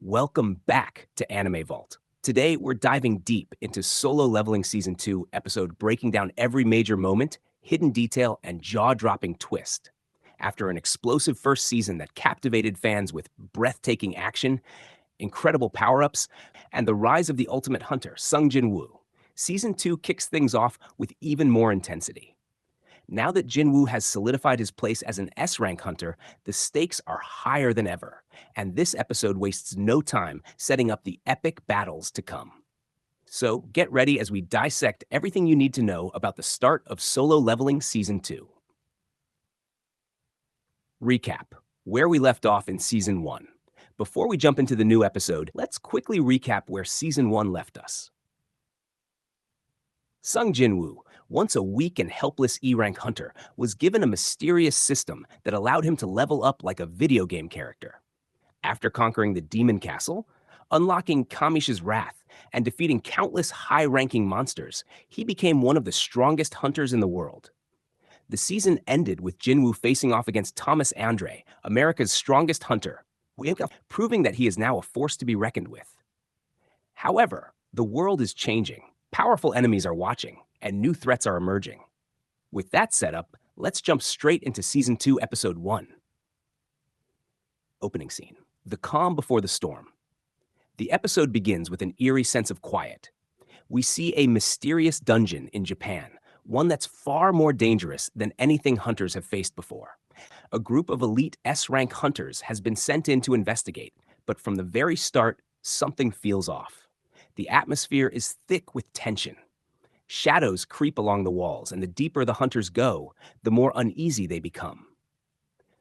Welcome back to Anime Vault. Today, we're diving deep into Solo Leveling Season 2 episode breaking down every major moment, hidden detail, and jaw-dropping twist. After an explosive first season that captivated fans with breathtaking action, incredible power-ups, and the rise of the ultimate hunter, Sung Jin-woo, Season 2 kicks things off with even more intensity. Now that Jin-woo has solidified his place as an S-rank hunter, the stakes are higher than ever, and this episode wastes no time setting up the epic battles to come. So get ready as we dissect everything you need to know about the start of Solo Leveling Season 2. Recap: where we left off in Season 1. Before we jump into the new episode, let's quickly recap where Season 1 left us. Sung Jin-woo, once a weak and helpless E-rank hunter, was given a mysterious system that allowed him to level up like a video game character. After conquering the Demon Castle, unlocking Kamish's Wrath, and defeating countless high-ranking monsters, he became one of the strongest hunters in the world. The season ended with Jin-woo facing off against Thomas Andre, America's strongest hunter, proving that he is now a force to be reckoned with. However, the world is changing. Powerful enemies are watching, and new threats are emerging. With that setup, let's jump straight into Season 2, Episode 1. Opening scene: the calm before the storm. The episode begins with an eerie sense of quiet. We see a mysterious dungeon in Japan, one that's far more dangerous than anything hunters have faced before. A group of elite S-rank hunters has been sent in to investigate, but from the very start, something feels off. The atmosphere is thick with tension. Shadows creep along the walls, and the deeper the hunters go, the more uneasy they become.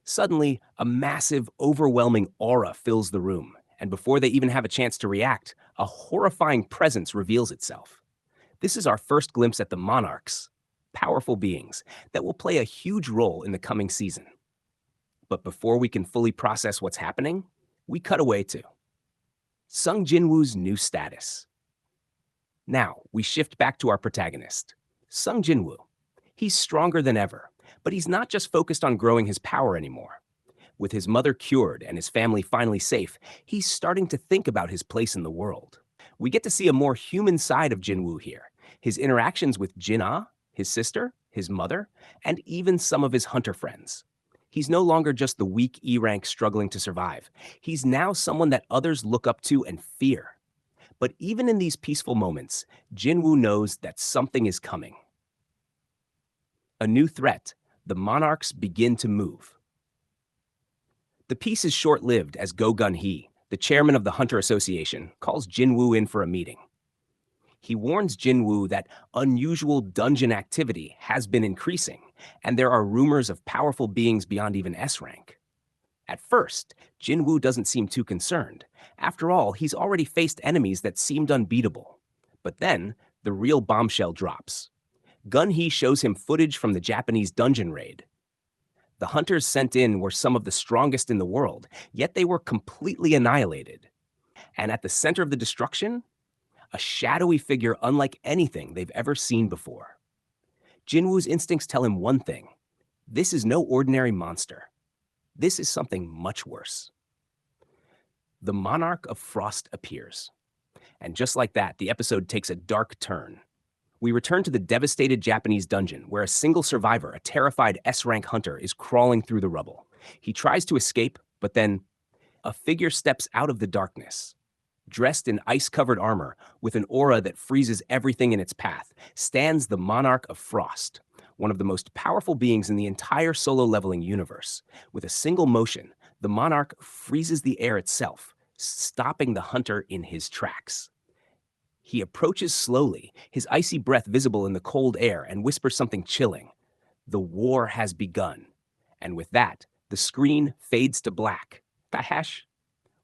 Suddenly, a massive, overwhelming aura fills the room, and before they even have a chance to react, a horrifying presence reveals itself. This is our first glimpse at the monarchs, powerful beings that will play a huge role in the coming season. But before we can fully process what's happening, we cut away to Sung Jin-woo's new status. Now, we shift back to our protagonist, Sung Jin-woo. He's stronger than ever, but he's not just focused on growing his power anymore. With his mother cured and his family finally safe, he's starting to think about his place in the world. We get to see a more human side of Jin-woo here. His interactions with Jin-ah, his sister, his mother, and even some of his hunter friends. He's no longer just the weak E-rank struggling to survive. He's now someone that others look up to and fear. But even in these peaceful moments, Jin-woo knows that something is coming. A new threat: the monarchs begin to move. The peace is short-lived as Go Gun-hee, the chairman of the Hunter Association, calls Jin-woo in for a meeting. He warns Jin-woo that unusual dungeon activity has been increasing, and there are rumors of powerful beings beyond even S-rank. At first, Jin-woo doesn't seem too concerned. After all, he's already faced enemies that seemed unbeatable. But then, the real bombshell drops. Gun-hee shows him footage from the Japanese dungeon raid. The hunters sent in were some of the strongest in the world, yet they were completely annihilated. And at the center of the destruction, a shadowy figure unlike anything they've ever seen before. Jin-woo's instincts tell him one thing: this is no ordinary monster. This is something much worse. The Monarch of Frost appears. And just like that, the episode takes a dark turn. We return to the devastated Japanese dungeon where a single survivor, a terrified S-rank hunter, is crawling through the rubble. He tries to escape, but then a figure steps out of the darkness. Dressed in ice-covered armor, with an aura that freezes everything in its path, stands the Monarch of Frost, one of the most powerful beings in the entire Solo Leveling universe. With a single motion, the Monarch freezes the air itself, stopping the hunter in his tracks. He approaches slowly, his icy breath visible in the cold air, and whispers something chilling. The war has begun. And with that, the screen fades to black.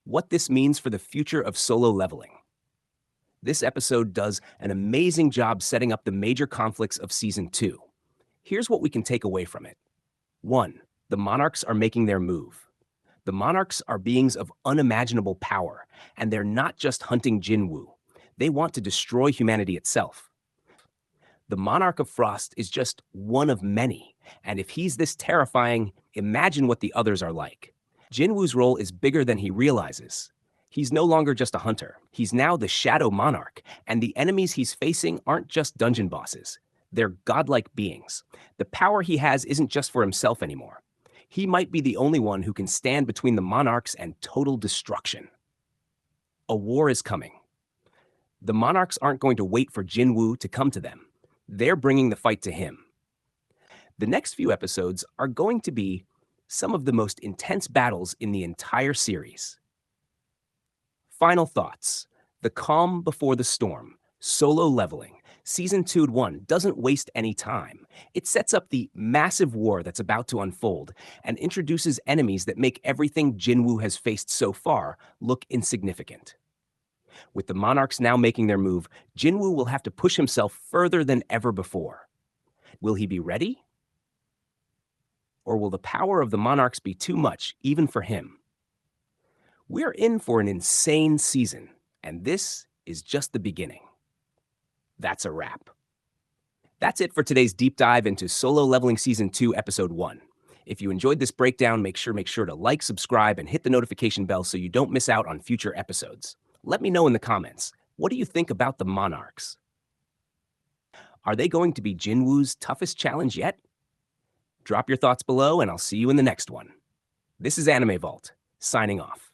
What this means for the future of Solo Leveling. This episode does an amazing job setting up the major conflicts of Season 2. Here's what we can take away from it. 1. The monarchs are making their move. The monarchs are beings of unimaginable power, and they're not just hunting Jin-woo. They want to destroy humanity itself. The Monarch of Frost is just one of many, and if he's this terrifying, imagine what the others are like. Jin-woo's role is bigger than he realizes. He's no longer just a hunter. He's now the shadow monarch, and the enemies he's facing aren't just dungeon bosses. They're godlike beings. The power he has isn't just for himself anymore. He might be the only one who can stand between the monarchs and total destruction. A war is coming. The monarchs aren't going to wait for Jinwoo to come to them. They're bringing the fight to him. The next few episodes are going to be some of the most intense battles in the entire series. Final thoughts. The calm before the storm. Solo leveling. Season 2 and 1 doesn't waste any time. It sets up the massive war that's about to unfold and introduces enemies that make everything Jinwoo has faced so far look insignificant. With the monarchs now making their move, Jinwoo will have to push himself further than ever before. Will he be ready? Or will the power of the monarchs be too much, even for him? We're in for an insane season, and this is just the beginning. That's a wrap. That's it for today's deep dive into Solo Leveling Season 2, Episode 1. If you enjoyed this breakdown, make sure to like, subscribe, and hit the notification bell so you don't miss out on future episodes. Let me know in the comments, what do you think about the monarchs? Are they going to be Jinwoo's toughest challenge yet? Drop your thoughts below, and I'll see you in the next one. This is Anime Vault, signing off.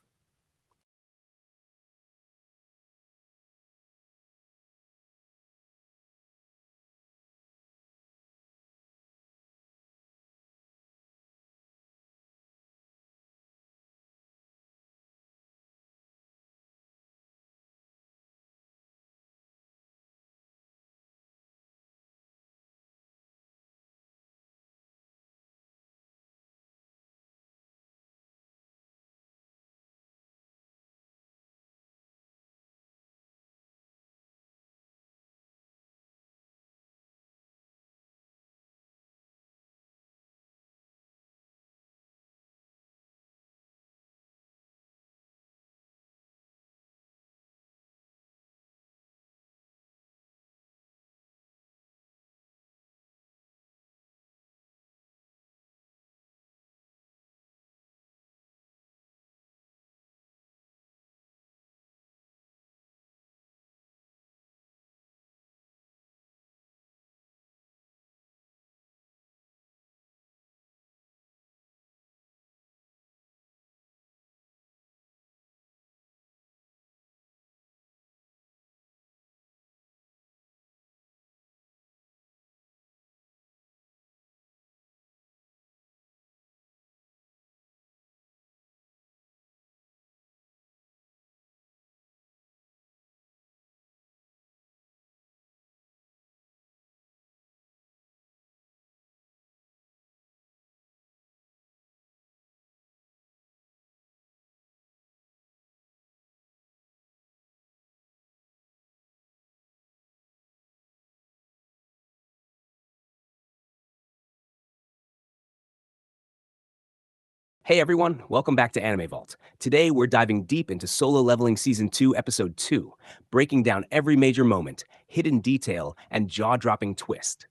Hey everyone, welcome back to Anime Vault. Today we're diving deep into Solo Leveling Season 2, Episode 2, breaking down every major moment, hidden detail, and jaw-dropping twist.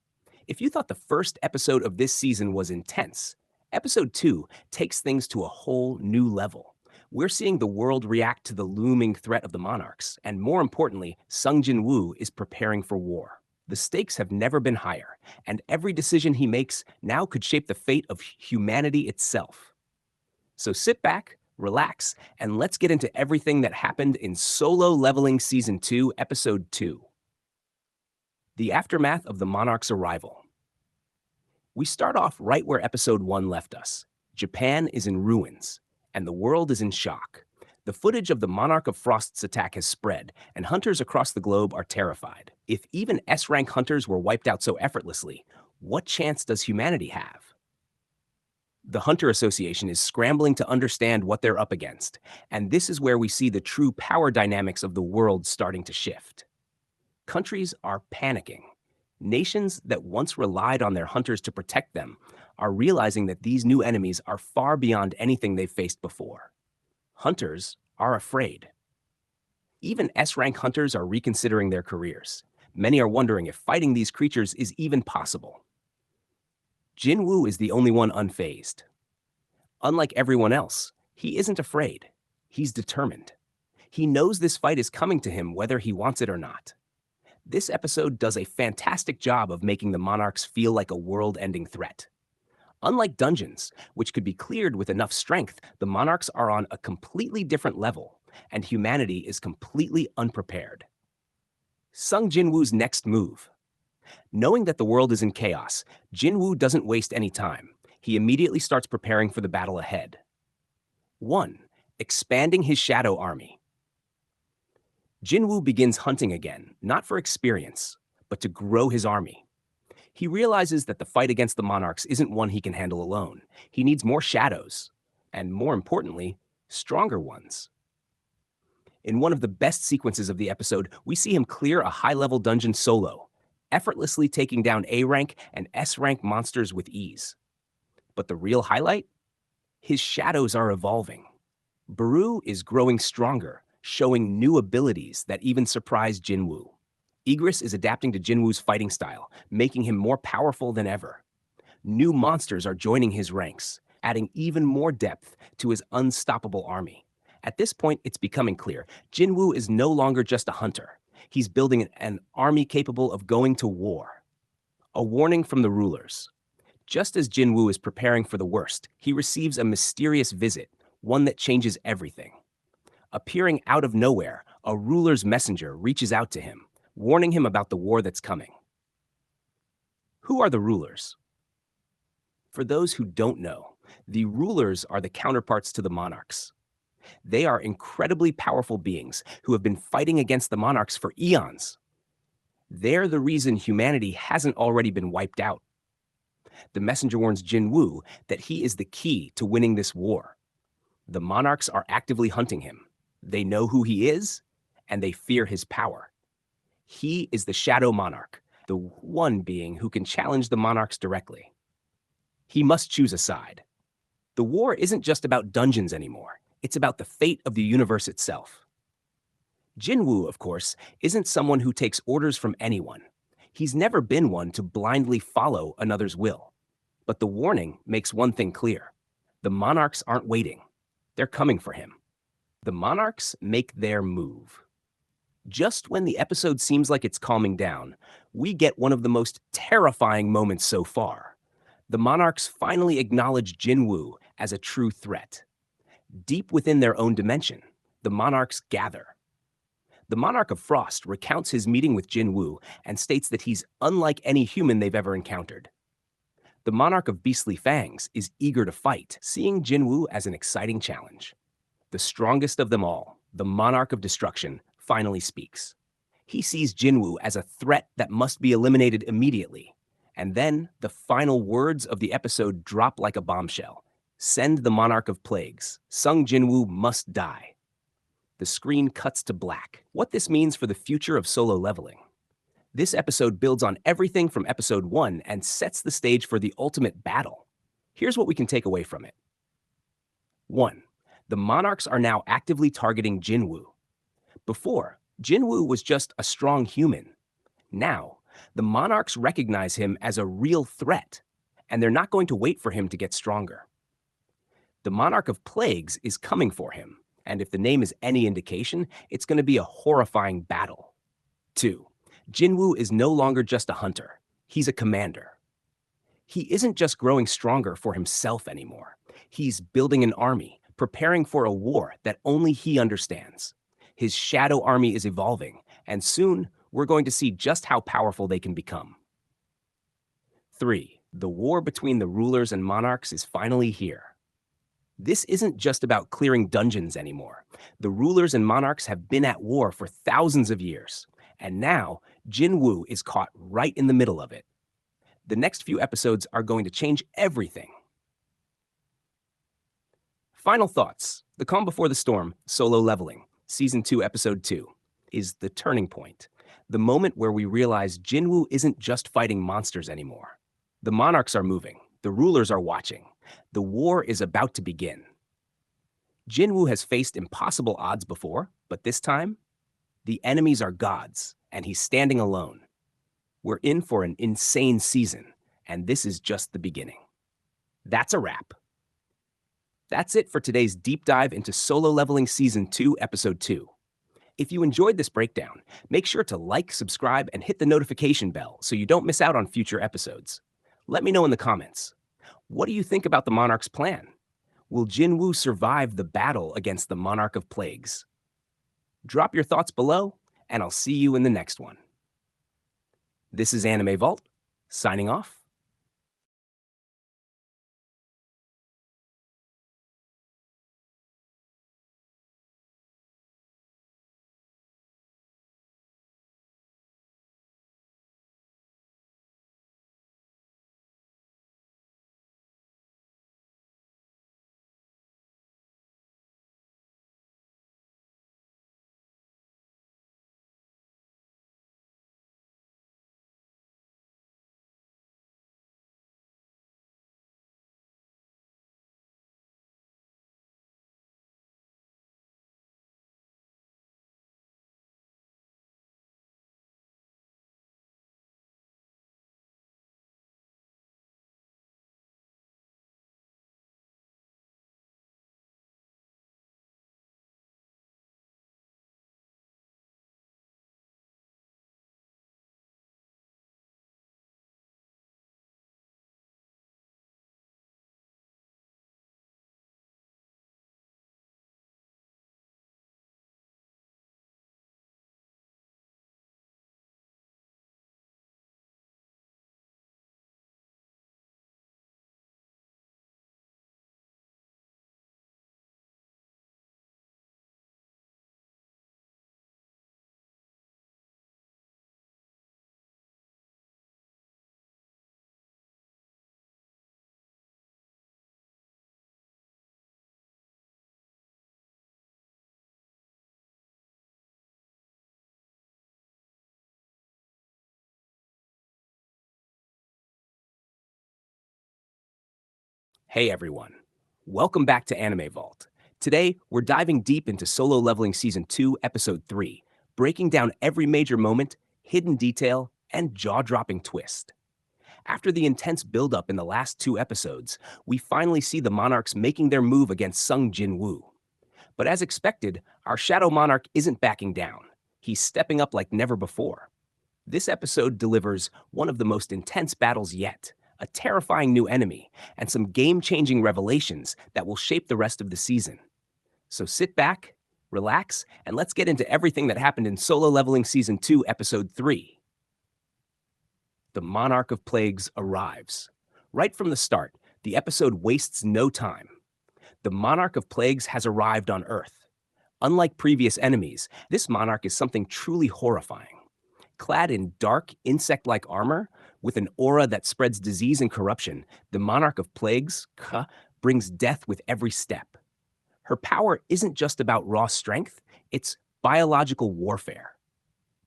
If you thought the first episode of this season was intense, Episode 2 takes things to a whole new level. We're seeing the world react to the looming threat of the monarchs, and more importantly, Sung Jin-woo is preparing for war. The stakes have never been higher, and every decision he makes now could shape the fate of humanity itself. So sit back, relax, and let's get into everything that happened in Solo Leveling Season 2, Episode 2. The aftermath of the monarch's arrival. We start off right where Episode 1 left us. Japan is in ruins, and the world is in shock. The footage of the Monarch of Frost's attack has spread, and hunters across the globe are terrified. If even S-rank hunters were wiped out so effortlessly, what chance does humanity have? The Hunter Association is scrambling to understand what they're up against, and this is where we see the true power dynamics of the world starting to shift. Countries are panicking. Nations that once relied on their hunters to protect them are realizing that these new enemies are far beyond anything they've faced before. Hunters are afraid. Even S-rank hunters are reconsidering their careers. Many are wondering if fighting these creatures is even possible. Jinwoo is the only one unfazed. Unlike everyone else, he isn't afraid. He's determined. He knows this fight is coming to him whether he wants it or not. This episode does a fantastic job of making the monarchs feel like a world-ending threat. Unlike dungeons, which could be cleared with enough strength, the monarchs are on a completely different level, and humanity is completely unprepared. Sung Jinwoo's next move. Knowing that the world is in chaos, Jinwoo doesn't waste any time. He immediately starts preparing for the battle ahead. 1. Expanding his shadow army. Jinwoo begins hunting again, not for experience, but to grow his army. He realizes that the fight against the monarchs isn't one he can handle alone. He needs more shadows, and more importantly, stronger ones. In one of the best sequences of the episode, we see him clear a high-level dungeon solo, effortlessly taking down A-rank and S-rank monsters with ease. But the real highlight? His shadows are evolving. Baru is growing stronger, showing new abilities that even surprise Jinwoo. Igris is adapting to Jinwoo's fighting style, making him more powerful than ever. New monsters are joining his ranks, adding even more depth to his unstoppable army. At this point, it's becoming clear, Jinwoo is no longer just a hunter. He's building an army capable of going to war. A warning from the rulers. Just as Jinwoo is preparing for the worst, he receives a mysterious visit, one that changes everything. Appearing out of nowhere, a ruler's messenger reaches out to him, warning him about the war that's coming. Who are the rulers? For those who don't know, the rulers are the counterparts to the monarchs. They are incredibly powerful beings who have been fighting against the monarchs for eons. They're the reason humanity hasn't already been wiped out. The messenger warns Jinwoo that he is the key to winning this war. The monarchs are actively hunting him. They know who he is, and they fear his power. He is the Shadow Monarch, the one being who can challenge the monarchs directly. He must choose a side. The war isn't just about dungeons anymore. It's about the fate of the universe itself. Jinwoo, of course, isn't someone who takes orders from anyone. He's never been one to blindly follow another's will. But the warning makes one thing clear. The monarchs aren't waiting. They're coming for him. The monarchs make their move. Just when the episode seems like it's calming down, we get one of the most terrifying moments so far. The monarchs finally acknowledge Jinwoo as a true threat. Deep within their own dimension, the monarchs gather. The Monarch of Frost recounts his meeting with Jinwoo and states that he's unlike any human they've ever encountered. The Monarch of Beastly Fangs is eager to fight, seeing Jinwoo as an exciting challenge. The strongest of them all, the Monarch of Destruction, finally speaks. He sees Jinwoo as a threat that must be eliminated immediately. And then, the final words of the episode drop like a bombshell. Send the Monarch of Plagues. Sung Jinwoo must die. The screen cuts to black. What this means for the future of solo leveling. This episode builds on everything from episode 1 and sets the stage for the ultimate battle. Here's what we can take away from it. 1. The monarchs are now actively targeting Jinwoo. Before, Jinwoo was just a strong human. Now, the monarchs recognize him as a real threat, and they're not going to wait for him to get stronger. The Monarch of Plagues is coming for him, and if the name is any indication, it's going to be a horrifying battle. 2. Jinwoo is no longer just a hunter. He's a commander. He isn't just growing stronger for himself anymore. He's building an army, preparing for a war that only he understands. His shadow army is evolving, and soon we're going to see just how powerful they can become. 3. The war between the rulers and monarchs is finally here. This isn't just about clearing dungeons anymore. The rulers and monarchs have been at war for thousands of years, and now Jinwoo is caught right in the middle of it. The next few episodes are going to change everything. Final thoughts. The Calm Before the Storm, Solo Leveling, Season 2, Episode 2, is the turning point. The moment where we realize Jinwoo isn't just fighting monsters anymore. The monarchs are moving. The rulers are watching. The war is about to begin. Jinwoo has faced impossible odds before, but this time, the enemies are gods, and he's standing alone. We're in for an insane season, and this is just the beginning. That's a wrap. That's it for today's deep dive into Solo Leveling Season 2, Episode 2. If you enjoyed this breakdown, make sure to like, subscribe, and hit the notification bell so you don't miss out on future episodes. Let me know in the comments. What do you think about the monarch's plan? Will Jinwoo survive the battle against the monarch of plagues? Drop your thoughts below, and I'll see you in the next one. This is Anime Vault, signing off. Hey everyone, welcome back to Anime Vault. Today, we're diving deep into Solo Leveling Season 2, Episode 3, breaking down every major moment, hidden detail, and jaw-dropping twist. After the intense build-up in the last two episodes, we finally see the monarchs making their move against Sung Jin-woo. But as expected, our Shadow Monarch isn't backing down. He's stepping up like never before. This episode delivers one of the most intense battles yet, a terrifying new enemy, and some game-changing revelations that will shape the rest of the season. So sit back, relax, and let's get into everything that happened in Solo Leveling Season 2, Episode 3. The Monarch of Plagues arrives. Right from the start, the episode wastes no time. The Monarch of Plagues has arrived on Earth. Unlike previous enemies, this monarch is something truly horrifying. Clad in dark, insect-like armor, with an aura that spreads disease and corruption, the Monarch of Plagues, Ka, brings death with every step. Her power isn't just about raw strength, it's biological warfare.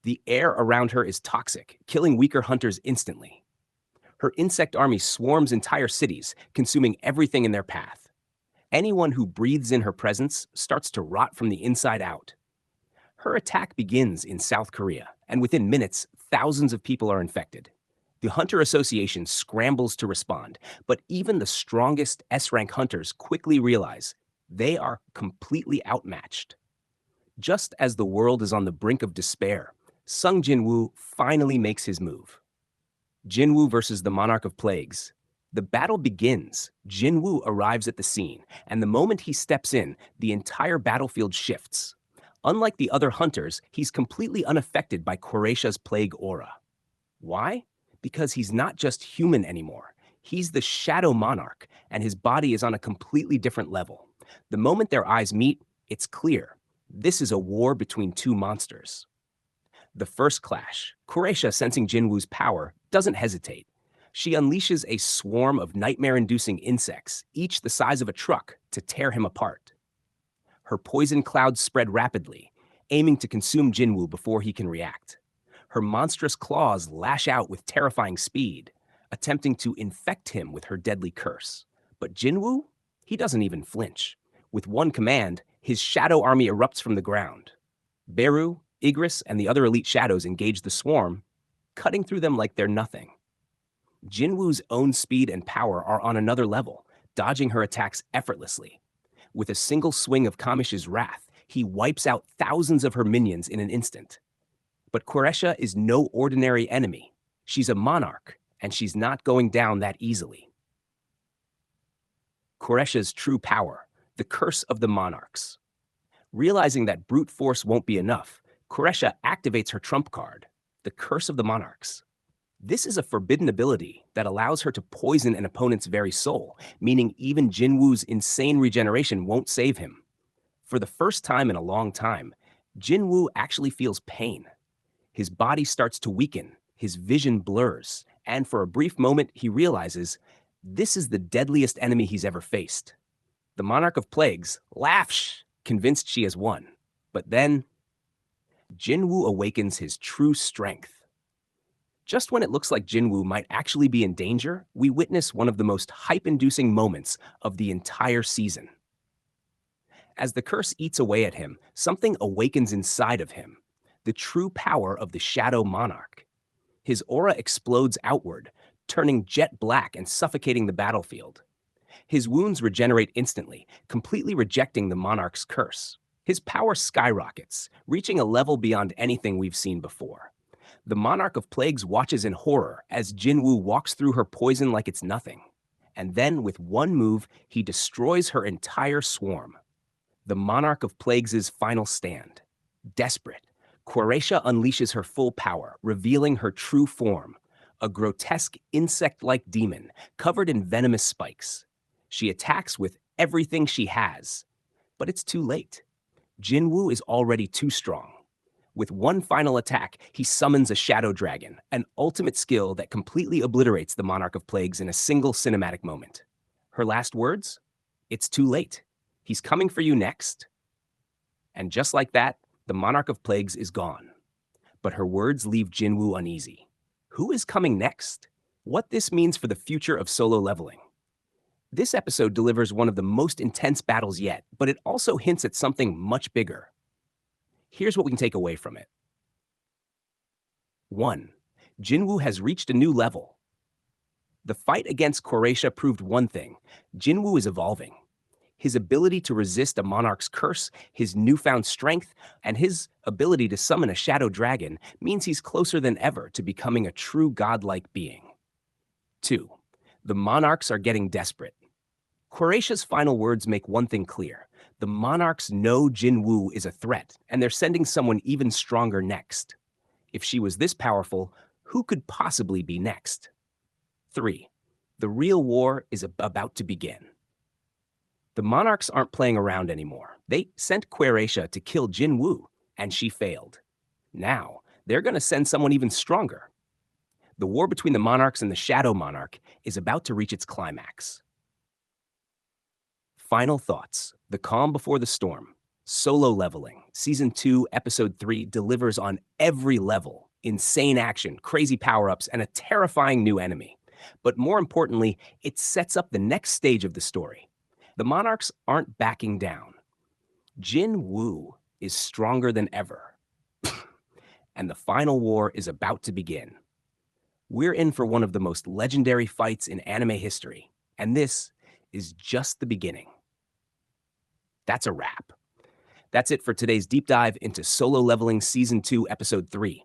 The air around her is toxic, killing weaker hunters instantly. Her insect army swarms entire cities, consuming everything in their path. Anyone who breathes in her presence starts to rot from the inside out. Her attack begins in South Korea, and within minutes, thousands of people are infected. The Hunter Association scrambles to respond, but even the strongest S-rank hunters quickly realize they are completely outmatched. Just as the world is on the brink of despair, Sung Jin-woo finally makes his move. Jin-woo versus the Monarch of Plagues. The battle begins. Jin-woo arrives at the scene, and the moment he steps in, the entire battlefield shifts. Unlike the other hunters, he's completely unaffected by Qureisha's plague aura. Why? Because he's not just human anymore. He's the Shadow Monarch, and his body is on a completely different level. The moment their eyes meet, it's clear. This is a war between two monsters. The first clash, Qureisha, sensing Jinwoo's power, doesn't hesitate. She unleashes a swarm of nightmare-inducing insects, each the size of a truck, to tear him apart. Her poison clouds spread rapidly, aiming to consume Jinwoo before he can react. Her monstrous claws lash out with terrifying speed, attempting to infect him with her deadly curse. But Jinwoo? He doesn't even flinch. With one command, his shadow army erupts from the ground. Beru, Igris, and the other elite shadows engage the swarm, cutting through them like they're nothing. Jinwoo's own speed and power are on another level, dodging her attacks effortlessly. With a single swing of Kamish's wrath, he wipes out thousands of her minions in an instant. But Quretia is no ordinary enemy. She's a monarch, and she's not going down that easily. Quresh's true power, the curse of the monarchs. Realizing that brute force won't be enough, Quretia activates her trump card, the curse of the monarchs. This is a forbidden ability that allows her to poison an opponent's very soul, meaning even Jinwoo's insane regeneration won't save him. For the first time in a long time, Jinwoo actually feels pain. His body starts to weaken, his vision blurs, and for a brief moment he realizes this is the deadliest enemy he's ever faced. The Monarch of Plagues laughs, convinced she has won. But then, Jinwoo awakens his true strength. Just when it looks like Jinwoo might actually be in danger, we witness one of the most hype-inducing moments of the entire season. As the curse eats away at him, something awakens inside of him, the true power of the Shadow Monarch. His aura explodes outward, turning jet black and suffocating the battlefield. His wounds regenerate instantly, completely rejecting the Monarch's curse. His power skyrockets, reaching a level beyond anything we've seen before. The Monarch of Plagues watches in horror as Jinwoo walks through her poison like it's nothing. And then, with one move, he destroys her entire swarm. The Monarch of Plagues' final stand. Desperate, Quretia unleashes her full power, revealing her true form, a grotesque insect-like demon covered in venomous spikes. She attacks with everything she has, but it's too late. Jinwoo is already too strong. With one final attack, he summons a Shadow Dragon, an ultimate skill that completely obliterates the Monarch of Plagues in a single cinematic moment. Her last words? It's too late. He's coming for you next. And just like that, the Monarch of Plagues is gone. But her words leave Jinwoo uneasy. Who is coming next? What this means for the future of solo leveling. This episode delivers one of the most intense battles yet, but it also hints at something much bigger. Here's what we can take away from it. 1. Jinwoo has reached a new level. The fight against Quretia proved one thing: Jinwoo is evolving. His ability to resist a monarch's curse, his newfound strength, and his ability to summon a shadow dragon means he's closer than ever to becoming a true godlike being. 2. The monarchs are getting desperate. Queretia's final words make one thing clear. The monarchs know Jinwoo is a threat, and they're sending someone even stronger next. If she was this powerful, who could possibly be next? 3. The real war is about to begin. The monarchs aren't playing around anymore. They sent Quretia to kill Jinwoo, and she failed. Now, they're going to send someone even stronger. The war between the monarchs and the Shadow Monarch is about to reach its climax. Final thoughts. The calm before the storm. Solo leveling. Season 2, Episode 3 delivers on every level. Insane action, crazy power-ups, and a terrifying new enemy. But more importantly, it sets up the next stage of the story. The monarchs aren't backing down. Jinwoo is stronger than ever. And the final war is about to begin. We're in for one of the most legendary fights in anime history, and this is just the beginning. That's a wrap. That's it for today's deep dive into Solo Leveling Season 2, Episode 3.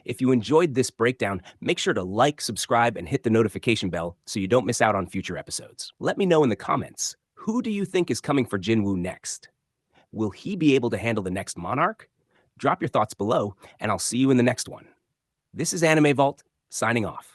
If you enjoyed this breakdown, make sure to like, subscribe, and hit the notification bell so you don't miss out on future episodes. Let me know in the comments, who do you think is coming for Jinwoo next? Will he be able to handle the next monarch? Drop your thoughts below, and I'll see you in the next one. This is Anime Vault, signing off.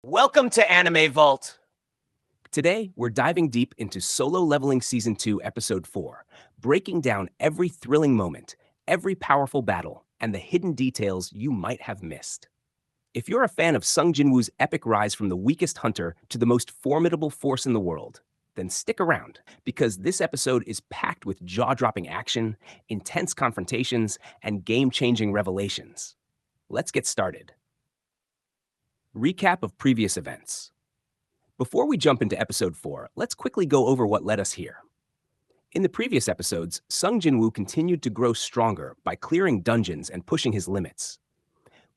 Welcome to Anime Vault. Today, we're diving deep into Solo Leveling Season 2, Episode 4, breaking down every thrilling moment, every powerful battle, and the hidden details you might have missed. If you're a fan of Sung Jin-woo's epic rise from the weakest hunter to the most formidable force in the world, then stick around, because this episode is packed with jaw-dropping action, intense confrontations, and game-changing revelations. Let's get started. Recap of previous events. Before we jump into episode 4, let's quickly go over what led us here. In the previous episodes, Sung Jin-woo continued to grow stronger by clearing dungeons and pushing his limits.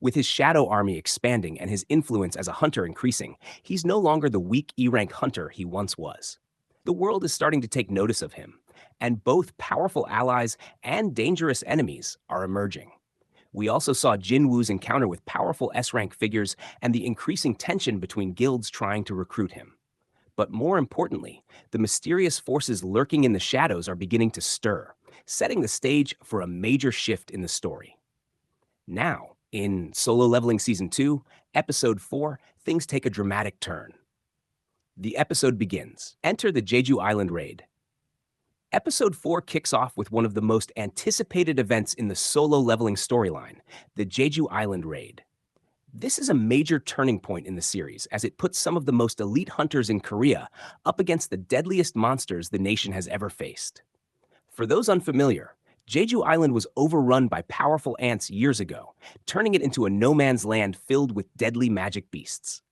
With his shadow army expanding and his influence as a hunter increasing, he's no longer the weak E-rank hunter he once was. The world is starting to take notice of him, and both powerful allies and dangerous enemies are emerging. We also saw Jin-woo's encounter with powerful S-rank figures and the increasing tension between guilds trying to recruit him. But more importantly, the mysterious forces lurking in the shadows are beginning to stir, setting the stage for a major shift in the story. Now, in Solo Leveling Season 2, Episode 4, things take a dramatic turn. The episode begins. Enter the Jeju Island raid. Episode 4 kicks off with one of the most anticipated events in the Solo Leveling storyline, the Jeju Island raid. This is a major turning point in the series, as it puts some of the most elite hunters in Korea up against the deadliest monsters the nation has ever faced. For those unfamiliar, Jeju Island was overrun by powerful ants years ago, turning it into a no-man's land filled with deadly magic beasts.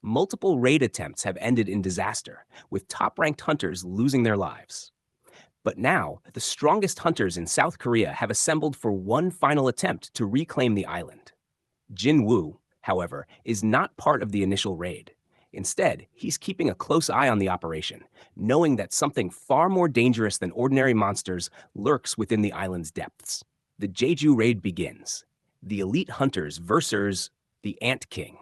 Multiple raid attempts have ended in disaster, with top-ranked hunters losing their lives. But now, the strongest hunters in South Korea have assembled for one final attempt to reclaim the island. Jin-woo, however, is not part of the initial raid. Instead, he's keeping a close eye on the operation, knowing that something far more dangerous than ordinary monsters lurks within the island's depths. The Jeju raid begins. The elite hunters versus the Ant King.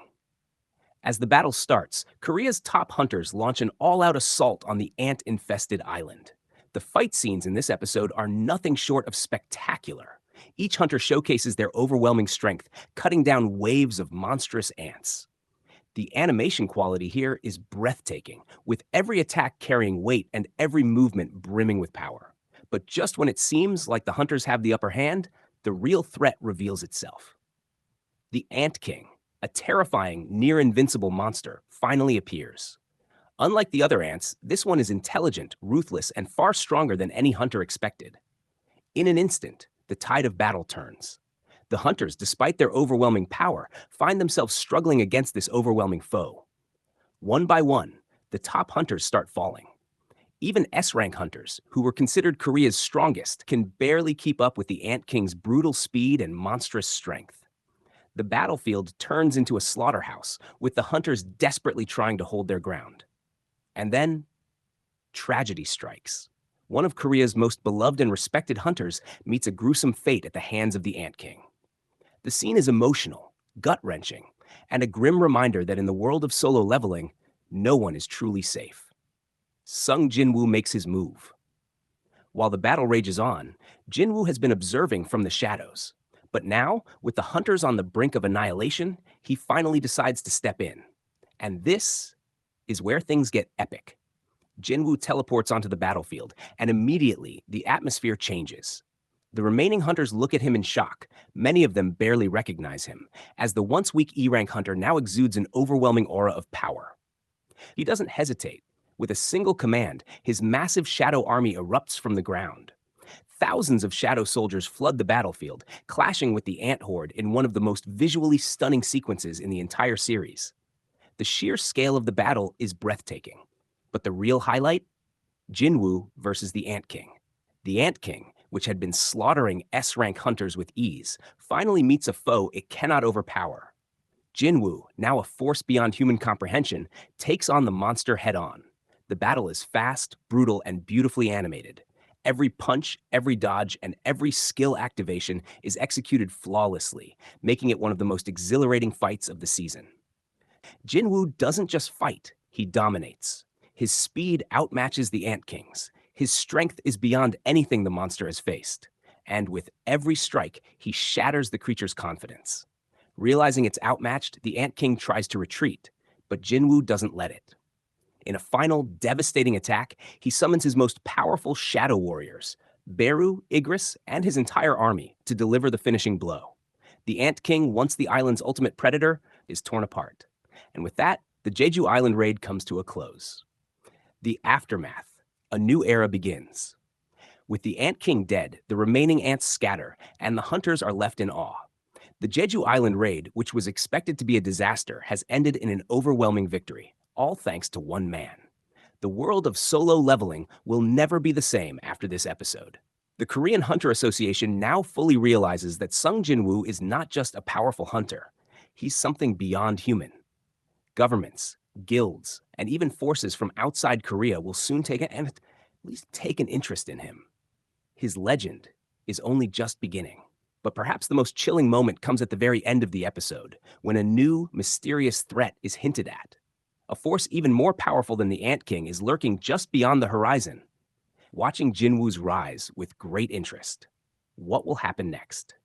As the battle starts, Korea's top hunters launch an all-out assault on the ant-infested island. The fight scenes in this episode are nothing short of spectacular. Each hunter showcases their overwhelming strength, cutting down waves of monstrous ants. The animation quality here is breathtaking, with every attack carrying weight and every movement brimming with power. But just when it seems like the hunters have the upper hand, the real threat reveals itself. The Ant King, a terrifying, near-invincible monster, finally appears. Unlike the other ants, this one is intelligent, ruthless, and far stronger than any hunter expected. In an instant, the tide of battle turns. The hunters, despite their overwhelming power, find themselves struggling against this overwhelming foe. One by one, the top hunters start falling. Even S-rank hunters, who were considered Korea's strongest, can barely keep up with the Ant King's brutal speed and monstrous strength. The battlefield turns into a slaughterhouse, with the hunters desperately trying to hold their ground. And then, tragedy strikes. One of Korea's most beloved and respected hunters meets a gruesome fate at the hands of the Ant King. The scene is emotional, gut-wrenching, and a grim reminder that in the world of solo leveling, no one is truly safe. Sung Jin-woo makes his move. While the battle rages on, Jin-woo has been observing from the shadows. But now, with the hunters on the brink of annihilation, he finally decides to step in. And this is where things get epic. Jin-woo teleports onto the battlefield, and immediately the atmosphere changes. The remaining hunters look at him in shock. Many of them barely recognize him, as the once weak E-rank hunter now exudes an overwhelming aura of power. He doesn't hesitate. With a single command, his massive shadow army erupts from the ground. Thousands of shadow soldiers flood the battlefield, clashing with the ant horde in one of the most visually stunning sequences in the entire series. The sheer scale of the battle is breathtaking. But the real highlight? Jin-woo versus the Ant King. The Ant King, which had been slaughtering S-rank hunters with ease, finally meets a foe it cannot overpower. Jin-woo, now a force beyond human comprehension, takes on the monster head-on. The battle is fast, brutal, and beautifully animated. Every punch, every dodge, and every skill activation is executed flawlessly, making it one of the most exhilarating fights of the season. Jin-woo doesn't just fight, he dominates. His speed outmatches the Ant King's. His strength is beyond anything the monster has faced. And with every strike, he shatters the creature's confidence. Realizing it's outmatched, the Ant King tries to retreat, but Jinwoo doesn't let it. In a final, devastating attack, he summons his most powerful shadow warriors, Beru, Igris, and his entire army, to deliver the finishing blow. The Ant King, once the island's ultimate predator, is torn apart. And with that, the Jeju Island raid comes to a close. The aftermath. A new era begins. With the Ant King dead, the remaining ants scatter, and the hunters are left in awe. The Jeju Island raid, which was expected to be a disaster, has ended in an overwhelming victory, all thanks to one man. The world of solo leveling will never be the same after this episode. The Korean Hunter Association now fully realizes that Sung Jin-woo is not just a powerful hunter. He's something beyond human. Governments, guilds, and even forces from outside Korea will soon take an interest in him. His legend is only just beginning. But perhaps the most chilling moment comes at the very end of the episode, when a new, mysterious threat is hinted at. A force even more powerful than the Ant King is lurking just beyond the horizon. Watching Jinwoo's rise with great interest. What will happen next?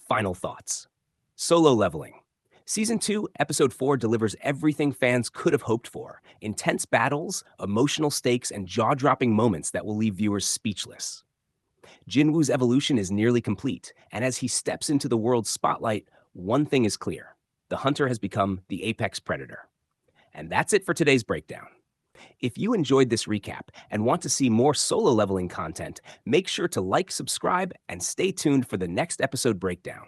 Final thoughts. Solo leveling. Season 2, Episode 4 delivers everything fans could have hoped for. Intense battles, emotional stakes, and jaw-dropping moments that will leave viewers speechless. Jinwoo's evolution is nearly complete, and as he steps into the world's spotlight, one thing is clear. The hunter has become the apex predator. And that's it for today's breakdown. If you enjoyed this recap and want to see more solo leveling content, make sure to like, subscribe, and stay tuned for the next episode breakdown.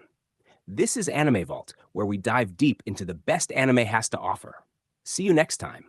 This is Anime Vault, where we dive deep into the best anime has to offer. See you next time.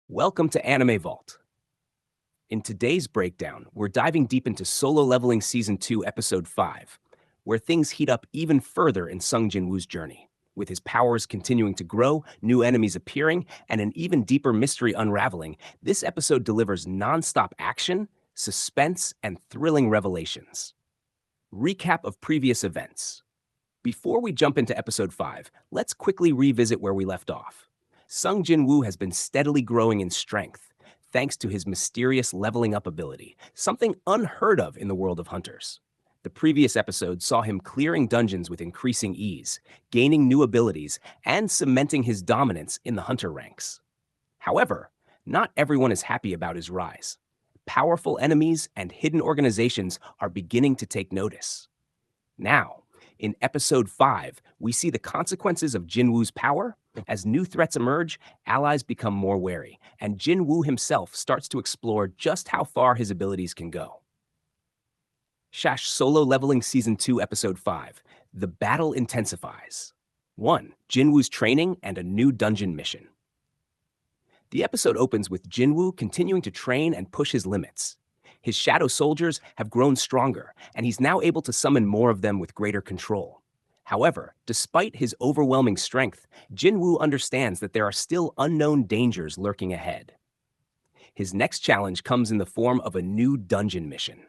Welcome to Anime Vault. In today's breakdown, we're diving deep into Solo Leveling Season 2, Episode 5, where things heat up even further in Sung Jin-woo's journey. With his powers continuing to grow, new enemies appearing, and an even deeper mystery unraveling, this episode delivers non-stop action, suspense, and thrilling revelations. Recap of previous events. Before we jump into Episode 5, let's quickly revisit where we left off. Sung Jin-woo has been steadily growing in strength, thanks to his mysterious leveling up ability, something unheard of in the world of hunters. The previous episode saw him clearing dungeons with increasing ease, gaining new abilities, and cementing his dominance in the hunter ranks. However, not everyone is happy about his rise. Powerful enemies and hidden organizations are beginning to take notice. Now, in Episode 5, we see the consequences of Jinwoo's power. As new threats emerge, allies become more wary, and Jinwoo himself starts to explore just how far his abilities can go. Shash Solo Leveling Season 2, Episode 5. The battle intensifies. 1. Jinwoo's training and a new dungeon mission. The episode opens with Jinwoo continuing to train and push his limits. His shadow soldiers have grown stronger, and he's now able to summon more of them with greater control. However, despite his overwhelming strength, Jinwoo understands that there are still unknown dangers lurking ahead. His next challenge comes in the form of a new dungeon mission.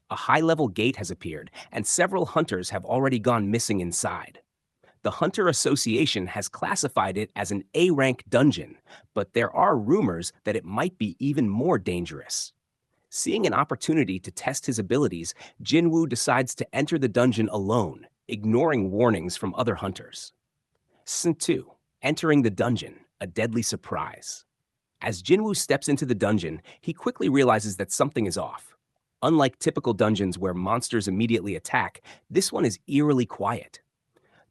A high-level gate has appeared, and several hunters have already gone missing inside. The Hunter Association has classified it as an A-rank dungeon, but there are rumors that it might be even more dangerous. Seeing an opportunity to test his abilities, Jinwoo decides to enter the dungeon alone, ignoring warnings from other hunters. Scene 2. Entering the dungeon, a deadly surprise. As Jinwoo steps into the dungeon, he quickly realizes that something is off. Unlike typical dungeons where monsters immediately attack, this one is eerily quiet.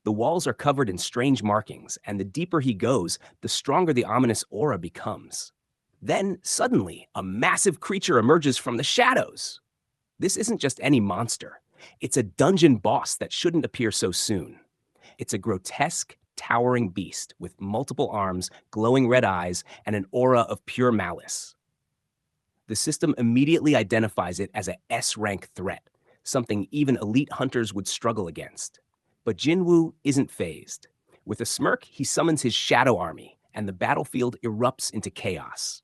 The walls are covered in strange markings, and the deeper he goes, the stronger the ominous aura becomes. Then, suddenly, a massive creature emerges from the shadows. This isn't just any monster. It's a dungeon boss that shouldn't appear so soon. It's a grotesque, towering beast with multiple arms, glowing red eyes, and an aura of pure malice. The system immediately identifies it as a S-rank threat, something even elite hunters would struggle against. But Jinwoo isn't fazed. With a smirk, he summons his shadow army, and the battlefield erupts into chaos.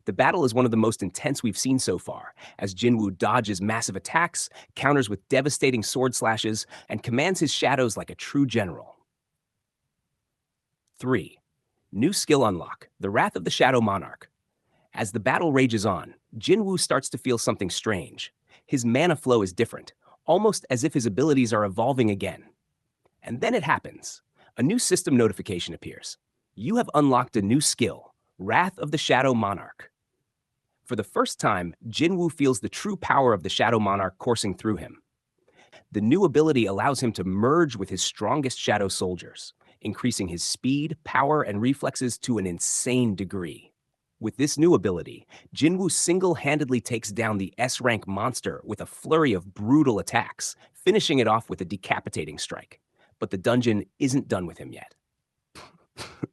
The battle is one of the most intense we've seen so far, as Jinwoo dodges massive attacks, counters with devastating sword slashes, and commands his shadows like a true general. 3. New skill unlock, the Wrath of the Shadow Monarch. As the battle rages on, Jinwoo starts to feel something strange. His mana flow is different, almost as if his abilities are evolving again. And then it happens. A new system notification appears. You have unlocked a new skill, Wrath of the Shadow Monarch. For the first time, Jinwoo feels the true power of the Shadow Monarch coursing through him. The new ability allows him to merge with his strongest shadow soldiers, increasing his speed, power, and reflexes to an insane degree. With this new ability, Jinwoo single-handedly takes down the S-rank monster with a flurry of brutal attacks, finishing it off with a decapitating strike. But the dungeon isn't done with him yet.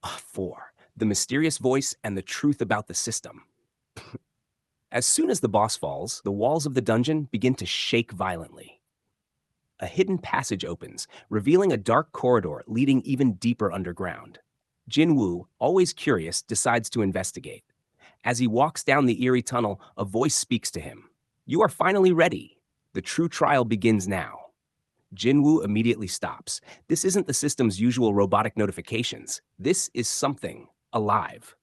4. The mysterious voice and the truth about the system. As soon as the boss falls, the walls of the dungeon begin to shake violently. A hidden passage opens, revealing a dark corridor leading even deeper underground. Jinwoo, always curious, decides to investigate. As he walks down the eerie tunnel, a voice speaks to him. You are finally ready. The true trial begins now. Jinwoo immediately stops. This isn't the system's usual robotic notifications. This is something alive.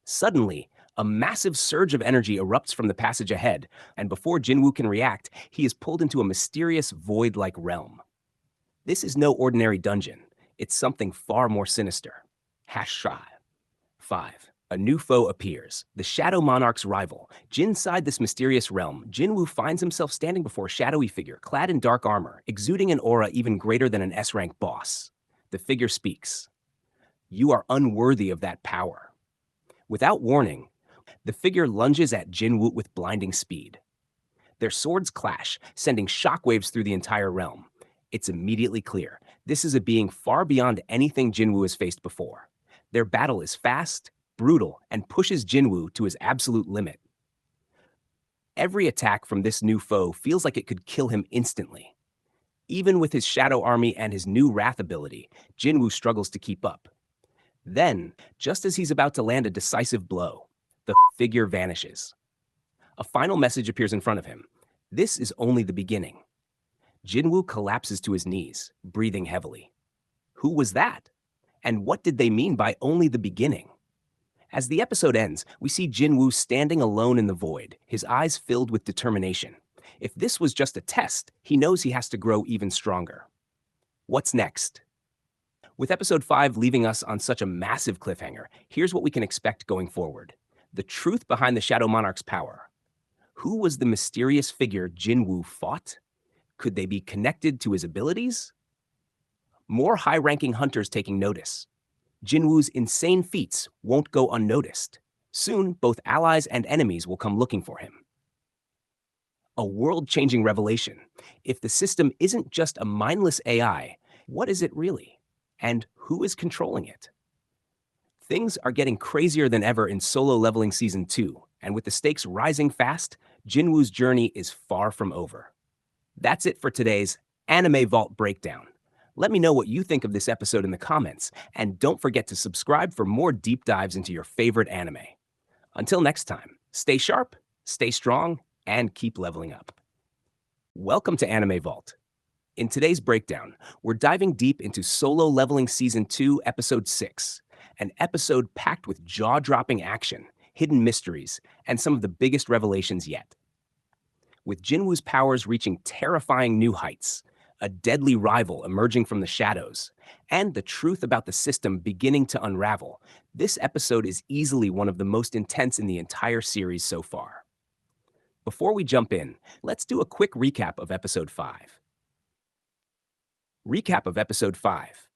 Suddenly, a massive surge of energy erupts from the passage ahead, and before Jinwoo can react, he is pulled into a mysterious void-like realm. This is no ordinary dungeon. It's something far more sinister. #5. A new foe appears, the Shadow Monarch's rival. Inside this mysterious realm, Jinwoo finds himself standing before a shadowy figure clad in dark armor, exuding an aura even greater than an S-rank boss. The figure speaks. You are unworthy of that power. Without warning, the figure lunges at Jinwoo with blinding speed. Their swords clash, sending shockwaves through the entire realm. It's immediately clear. This is a being far beyond anything Jinwoo has faced before. Their battle is fast, brutal, and pushes Jinwoo to his absolute limit. Every attack from this new foe feels like it could kill him instantly. Even with his shadow army and his new wrath ability, Jinwoo struggles to keep up. Then, just as he's about to land a decisive blow, the figure vanishes. A final message appears in front of him. This is only the beginning. Jinwoo collapses to his knees, breathing heavily. Who was that? And what did they mean by only the beginning? As the episode ends, we see Jinwoo standing alone in the void, his eyes filled with determination. If this was just a test, he knows he has to grow even stronger. What's next? With episode 5 leaving us on such a massive cliffhanger, here's what we can expect going forward. The truth behind the Shadow Monarch's power. Who was the mysterious figure Jinwoo fought? Could they be connected to his abilities? More high-ranking hunters taking notice. Jinwoo's insane feats won't go unnoticed. Soon, both allies and enemies will come looking for him. A world-changing revelation. If the system isn't just a mindless AI, what is it really? And who is controlling it? Things are getting crazier than ever in Solo Leveling Season 2, and with the stakes rising fast, Jinwoo's journey is far from over. That's it for today's Anime Vault Breakdown. Let me know what you think of this episode in the comments, and don't forget to subscribe for more deep dives into your favorite anime. Until next time, stay sharp, stay strong, and keep leveling up. Welcome to Anime Vault. In today's breakdown, we're diving deep into Solo Leveling Season 2, Episode 6, an episode packed with jaw-dropping action, hidden mysteries, and some of the biggest revelations yet. With Jinwoo's powers reaching terrifying new heights, a deadly rival emerging from the shadows, and the truth about the system beginning to unravel, this episode is easily one of the most intense in the entire series so far. Before we jump in, let's do a quick recap of Episode 5. Recap of Episode 5.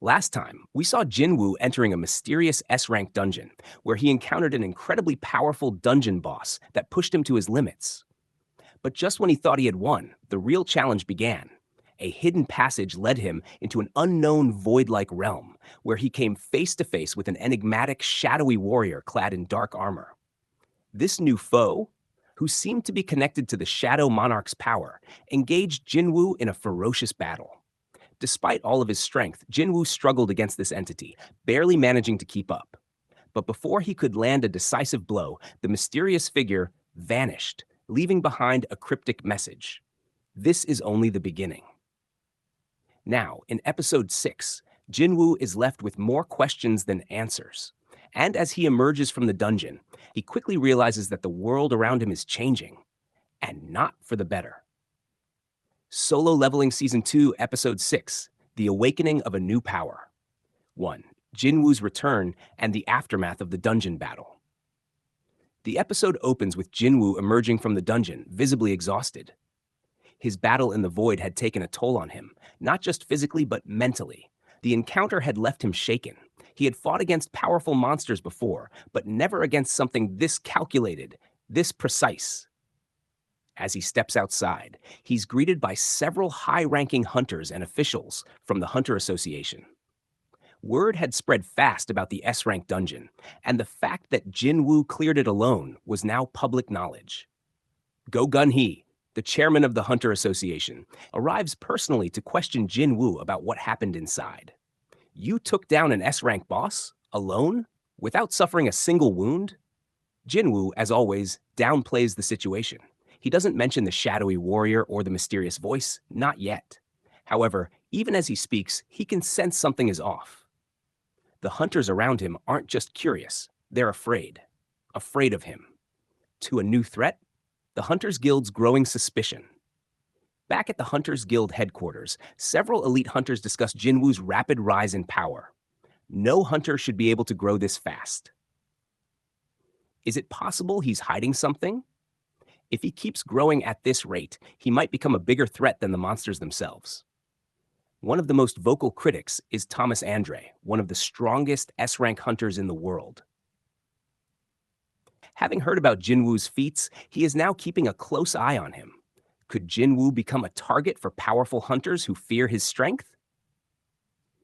Last time, we saw Jinwoo entering a mysterious S-rank dungeon, where he encountered an incredibly powerful dungeon boss that pushed him to his limits. But just when he thought he had won, the real challenge began. A hidden passage led him into an unknown void-like realm, where he came face-to-face with an enigmatic, shadowy warrior clad in dark armor. This new foe, who seemed to be connected to the Shadow Monarch's power, engaged Jinwoo in a ferocious battle. Despite all of his strength, Jinwoo struggled against this entity, barely managing to keep up. But before he could land a decisive blow, the mysterious figure vanished, leaving behind a cryptic message. This is only the beginning. Now, in Episode 6, Jinwoo is left with more questions than answers. And as he emerges from the dungeon, he quickly realizes that the world around him is changing, and not for the better. Solo Leveling Season 2, Episode 6, The Awakening of a New Power. 1. Jinwoo's return and the aftermath of the dungeon battle. The episode opens with Jinwoo emerging from the dungeon, visibly exhausted. His battle in the void had taken a toll on him, not just physically but mentally. The encounter had left him shaken. He had fought against powerful monsters before, but never against something this calculated, this precise. As he steps outside, he's greeted by several high-ranking hunters and officials from the Hunter Association. Word had spread fast about the S-rank dungeon, and the fact that Jinwoo cleared it alone was now public knowledge. Go Gun-hee, the chairman of the Hunter Association, arrives personally to question Jinwoo about what happened inside. You took down an S-rank boss, alone, without suffering a single wound? Jinwoo, as always, downplays the situation. He doesn't mention the shadowy warrior or the mysterious voice, not yet. However, even as he speaks, he can sense something is off. The hunters around him aren't just curious, they're afraid. Afraid of him. To a new threat? The Hunters Guild's growing suspicion. Back at the Hunters Guild headquarters, several elite hunters discuss Jinwoo's rapid rise in power. No hunter should be able to grow this fast. Is it possible he's hiding something? If he keeps growing at this rate, he might become a bigger threat than the monsters themselves. One of the most vocal critics is Thomas Andre, one of the strongest S-rank hunters in the world. Having heard about Jinwoo's feats, he is now keeping a close eye on him. Could Jinwoo become a target for powerful hunters who fear his strength?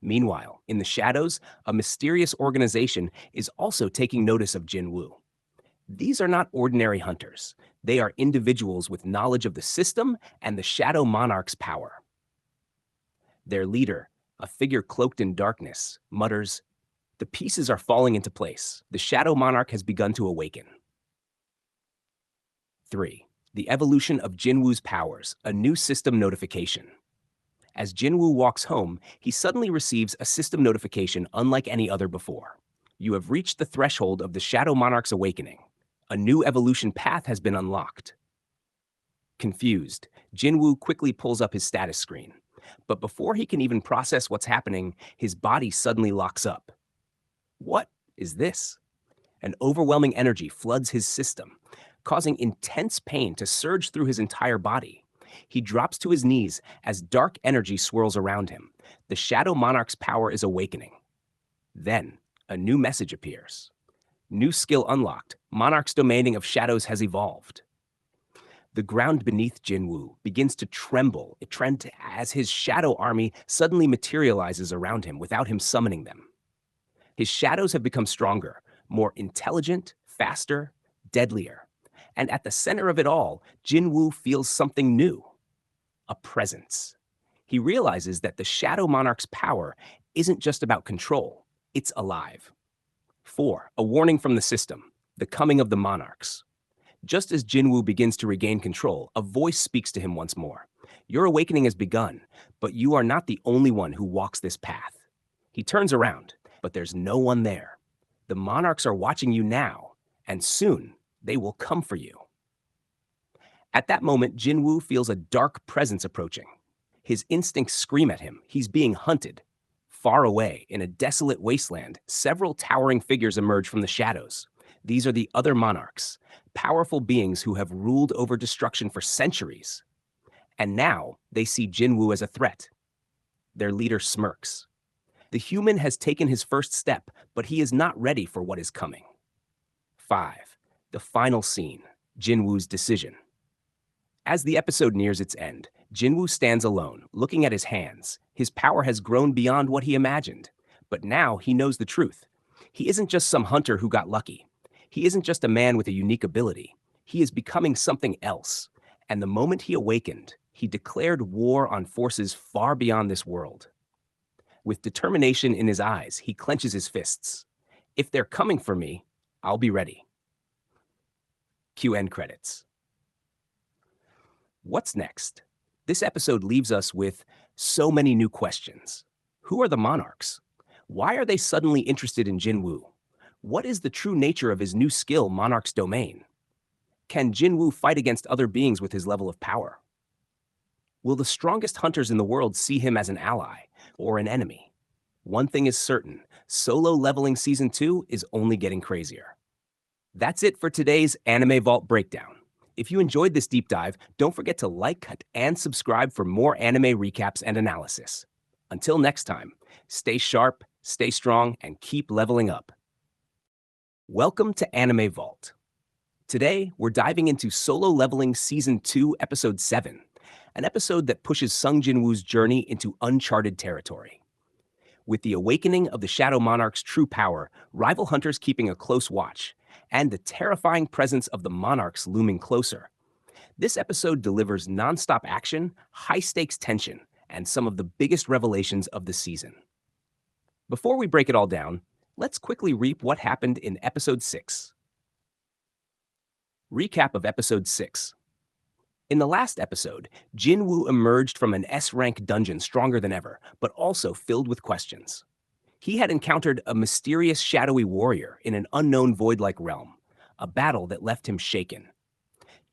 Meanwhile, in the shadows, a mysterious organization is also taking notice of Jinwoo. These are not ordinary hunters. They are individuals with knowledge of the system and the Shadow Monarch's power. Their leader, a figure cloaked in darkness, mutters, "The pieces are falling into place. The Shadow Monarch has begun to awaken." 3. The evolution of Jinwoo's powers, a new system notification. As Jinwoo walks home, he suddenly receives a system notification unlike any other before. You have reached the threshold of the Shadow Monarch's awakening. A new evolution path has been unlocked. Confused, Jinwoo quickly pulls up his status screen. But before he can even process what's happening, his body suddenly locks up. What is this? An overwhelming energy floods his system, causing intense pain to surge through his entire body. He drops to his knees as dark energy swirls around him. The Shadow Monarch's power is awakening. Then, a new message appears. New skill unlocked. Monarch's domain of shadows has evolved. The ground beneath Jinwoo begins to tremble as his shadow army suddenly materializes around him without him summoning them. His shadows have become stronger, more intelligent, faster, deadlier. And at the center of it all, Jinwoo feels something new. A presence. He realizes that the Shadow Monarch's power isn't just about control, it's alive. 4. A warning from the system, the coming of the monarchs. Just as Jinwoo begins to regain control, a voice speaks to him once more. Your awakening has begun, but you are not the only one who walks this path. He turns around, but there's no one there. The monarchs are watching you now, and soon they will come for you. At that moment, Jinwoo feels a dark presence approaching. His instincts scream at him. He's being hunted. Far away, in a desolate wasteland, several towering figures emerge from the shadows. These are the other monarchs, powerful beings who have ruled over destruction for centuries. And now they see Jinwoo as a threat. Their leader smirks. The human has taken his first step, but he is not ready for what is coming. 5. The final scene, Jinwoo's decision. As the episode nears its end, Jinwoo stands alone, looking at his hands. His power has grown beyond what he imagined. But now he knows the truth. He isn't just some hunter who got lucky. He isn't just a man with a unique ability. He is becoming something else. And the moment he awakened, he declared war on forces far beyond this world. With determination in his eyes, he clenches his fists. If they're coming for me, I'll be ready. Cue end credits. What's next? This episode leaves us with so many new questions. Who are the monarchs? Why are they suddenly interested in Jinwoo? What is the true nature of his new skill, Monarch's Domain? Can Jinwoo fight against other beings with his level of power? Will the strongest hunters in the world see him as an ally or an enemy? One thing is certain, Solo Leveling Season 2 is only getting crazier. That's it for today's Anime Vault Breakdown. If you enjoyed this deep dive, don't forget to like and subscribe for more anime recaps and analysis. Until next time, stay sharp, stay strong, and keep leveling up. Welcome to Anime Vault. Today, we're diving into Solo Leveling Season 2, Episode 7, an episode that pushes Sung Jinwoo's journey into uncharted territory. With the awakening of the Shadow Monarch's true power, rival hunters keeping a close watch, and the terrifying presence of the monarchs looming closer, this episode delivers non-stop action, high-stakes tension, and some of the biggest revelations of the season. Before we break it all down, let's quickly recap what happened in Episode 6. Recap of Episode 6. In the last episode, Jinwoo emerged from an S-rank dungeon stronger than ever, but also filled with questions. He had encountered a mysterious shadowy warrior in an unknown void-like realm, a battle that left him shaken.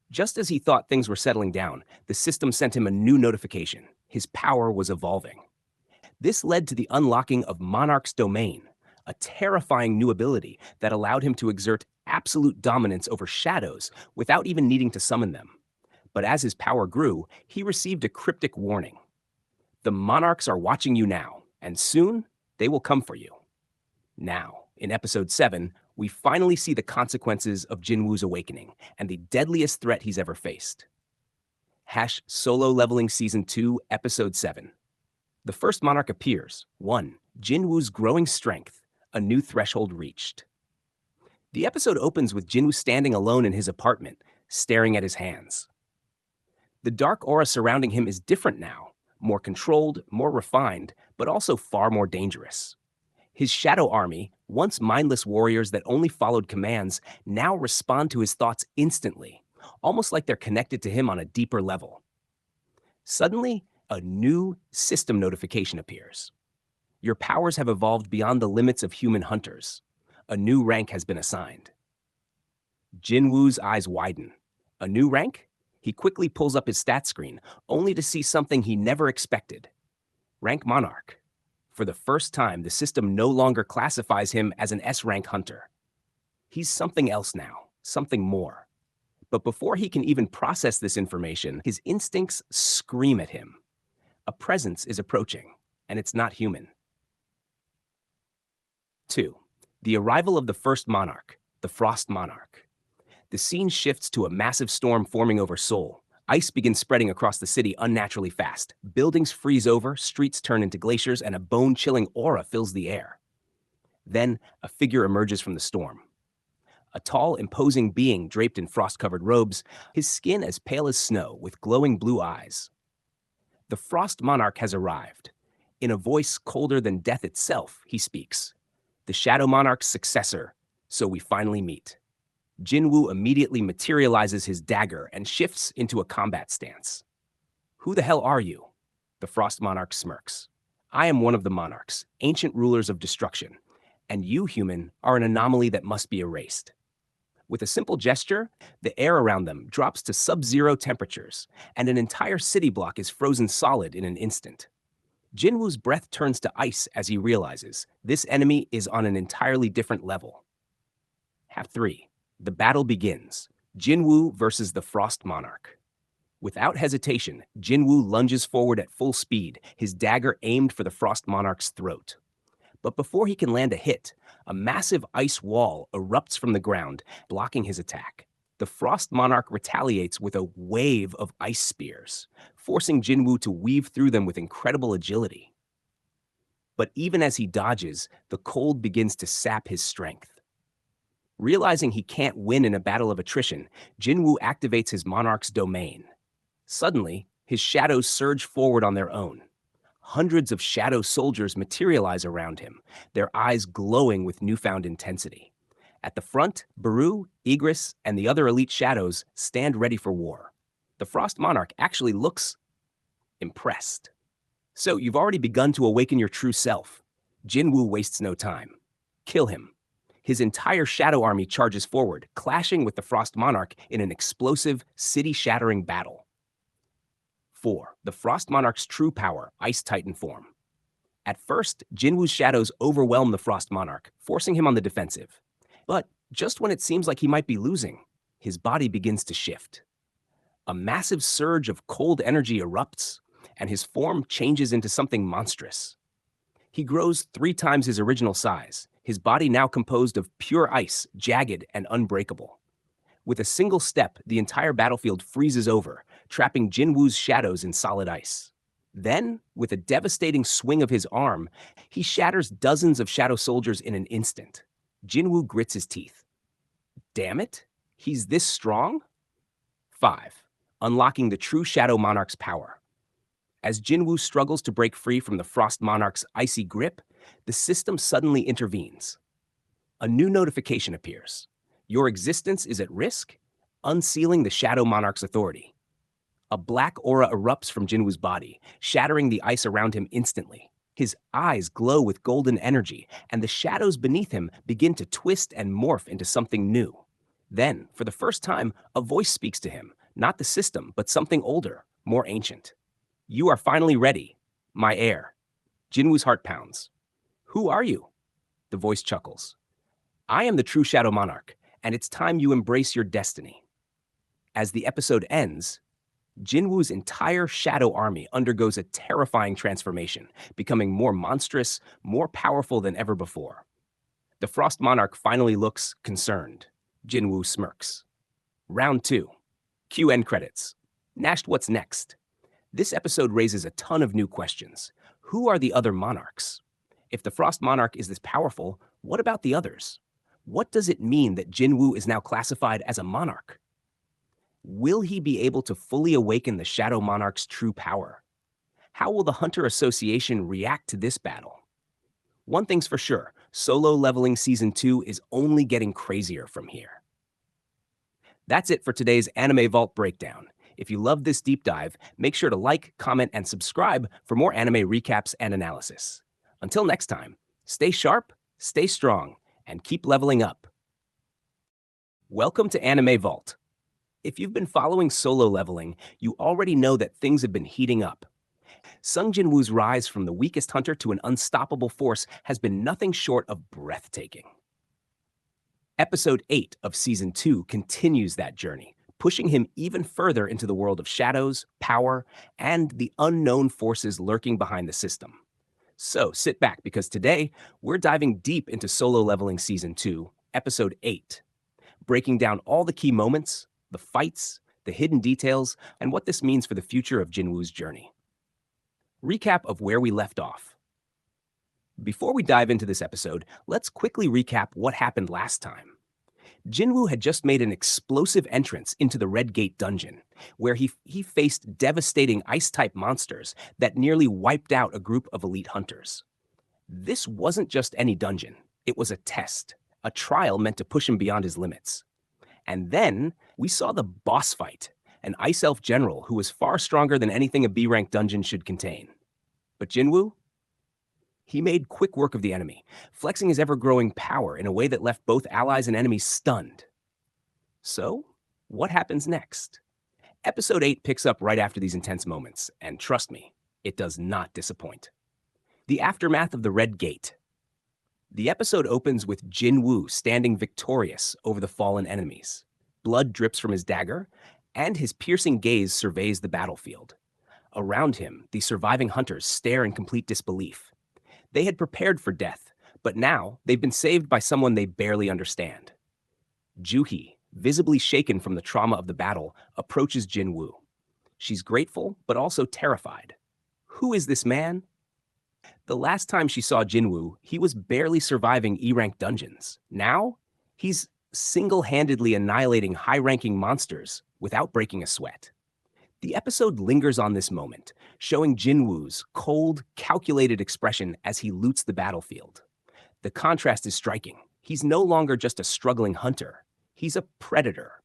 Just as he thought things were settling down, the system sent him a new notification. His power was evolving. This led to the unlocking of Monarch's Domain, a terrifying new ability that allowed him to exert absolute dominance over shadows without even needing to summon them. But as his power grew, he received a cryptic warning. The monarchs are watching you now, and soon they will come for you. Now, in Episode 7, we finally see the consequences of Jinwoo's awakening and the deadliest threat he's ever faced. Solo Leveling Season 2, Episode 7. The first monarch appears. 1. Jinwoo's growing strength, a new threshold reached. The episode opens with Jinwoo standing alone in his apartment, staring at his hands. The dark aura surrounding him is different now, more controlled, more refined, but also far more dangerous. His shadow army, once mindless warriors that only followed commands, now respond to his thoughts instantly, almost like they're connected to him on a deeper level. Suddenly, a new system notification appears. Your powers have evolved beyond the limits of human hunters. A new rank has been assigned. Jinwoo's eyes widen. A new rank? He quickly pulls up his stat screen, only to see something he never expected. Rank Monarch. For the first time, the system no longer classifies him as an S-rank hunter. He's something else now, something more. But before he can even process this information, his instincts scream at him. A presence is approaching, and it's not human. 2. The arrival of the first monarch, the Frost Monarch. The scene shifts to a massive storm forming over Seoul. Ice begins spreading across the city unnaturally fast. Buildings freeze over, streets turn into glaciers, and a bone-chilling aura fills the air. Then, a figure emerges from the storm. A tall, imposing being draped in frost-covered robes, his skin as pale as snow with glowing blue eyes. The Frost Monarch has arrived. In a voice colder than death itself, he speaks. The Shadow Monarch's successor, so we finally meet. Jinwoo immediately materializes his dagger and shifts into a combat stance. Who the hell are you? The Frost Monarch smirks. I am one of the monarchs, ancient rulers of destruction, and you, human, are an anomaly that must be erased. With a simple gesture, the air around them drops to sub-zero temperatures, and an entire city block is frozen solid in an instant. Jinwoo's breath turns to ice as he realizes this enemy is on an entirely different level. Half 3. The battle begins. Jinwoo versus the Frost Monarch. Without hesitation, Jinwoo lunges forward at full speed, his dagger aimed for the Frost Monarch's throat. But before he can land a hit, a massive ice wall erupts from the ground, blocking his attack. The Frost Monarch retaliates with a wave of ice spears, forcing Jinwoo to weave through them with incredible agility. But even as he dodges, the cold begins to sap his strength. Realizing he can't win in a battle of attrition, Jinwoo activates his Monarch's domain. Suddenly, his shadows surge forward on their own. Hundreds of shadow soldiers materialize around him, their eyes glowing with newfound intensity. At the front, Baru, Igris, and the other elite shadows stand ready for war. The Frost Monarch actually looks impressed. So you've already begun to awaken your true self. Jinwoo wastes no time. Kill him. His entire shadow army charges forward, clashing with the Frost Monarch in an explosive, city-shattering battle. 4. The Frost Monarch's true power, Ice Titan form. At first, Jinwoo's shadows overwhelm the Frost Monarch, forcing him on the defensive. But just when it seems like he might be losing, his body begins to shift. A massive surge of cold energy erupts, and his form changes into something monstrous. He grows 3 times his original size, his body now composed of pure ice, jagged and unbreakable. With a single step, the entire battlefield freezes over, trapping Jinwoo's shadows in solid ice. Then, with a devastating swing of his arm, he shatters dozens of shadow soldiers in an instant. Jinwoo grits his teeth. Damn it, he's this strong? 5. Unlocking the true Shadow Monarch's power. As Jinwoo struggles to break free from the Frost Monarch's icy grip, the system suddenly intervenes. A new notification appears. Your existence is at risk, unsealing the Shadow Monarch's authority. A black aura erupts from Jinwoo's body, shattering the ice around him instantly. His eyes glow with golden energy, and the shadows beneath him begin to twist and morph into something new. Then, for the first time, a voice speaks to him, not the system, but something older, more ancient. You are finally ready, my heir. Jinwoo's heart pounds. Who are you? The voice chuckles. I am the true Shadow Monarch, and it's time you embrace your destiny. As the episode ends, Jinwoo's entire shadow army undergoes a terrifying transformation, becoming more monstrous, more powerful than ever before. The Frost Monarch finally looks concerned. Jinwoo smirks. Round 2. Cue end credits. Nashed, what's next? This episode raises a ton of new questions. Who are the other monarchs? If the Frost Monarch is this powerful, what about the others? What does it mean that Jinwoo is now classified as a monarch? Will he be able to fully awaken the Shadow Monarch's true power? How will the Hunter Association react to this battle? One thing's for sure, Solo Leveling Season 2 is only getting crazier from here. That's it for today's Anime Vault breakdown. If you loved this deep dive, make sure to like, comment, and subscribe for more anime recaps and analysis. Until next time, stay sharp, stay strong, and keep leveling up. Welcome to Anime Vault. If you've been following Solo Leveling, you already know that things have been heating up. Sung Jinwoo's rise from the weakest hunter to an unstoppable force has been nothing short of breathtaking. Episode 8 of Season 2 continues that journey, pushing him even further into the world of shadows, power, and the unknown forces lurking behind the system. So sit back, because today we're diving deep into Solo Leveling Season 2, Episode 8, breaking down all the key moments, the fights, the hidden details, and what this means for the future of Jinwoo's journey. Recap of where we left off. Before we dive into this episode, let's quickly recap what happened last time. Jinwoo had just made an explosive entrance into the Red Gate dungeon, where he faced devastating ice-type monsters that nearly wiped out a group of elite hunters. This wasn't just any dungeon, it was a test, a trial meant to push him beyond his limits. And then we saw the boss fight, an Ice Elf general who was far stronger than anything a B-rank dungeon should contain. But Jinwoo? He made quick work of the enemy, flexing his ever-growing power in a way that left both allies and enemies stunned. So, what happens next? Episode 8 picks up right after these intense moments, and trust me, it does not disappoint. The aftermath of the Red Gate. The episode opens with Jinwoo standing victorious over the fallen enemies. Blood drips from his dagger, and his piercing gaze surveys the battlefield. Around him, the surviving hunters stare in complete disbelief. They had prepared for death, but now they've been saved by someone they barely understand. Juhi, visibly shaken from the trauma of the battle, approaches Jinwoo. She's grateful, but also terrified. Who is this man? The last time she saw Jinwoo, he was barely surviving E-rank dungeons. Now, he's single-handedly annihilating high-ranking monsters without breaking a sweat. The episode lingers on this moment, showing Jinwoo's cold, calculated expression as he loots the battlefield. The contrast is striking. He's no longer just a struggling hunter. He's a predator.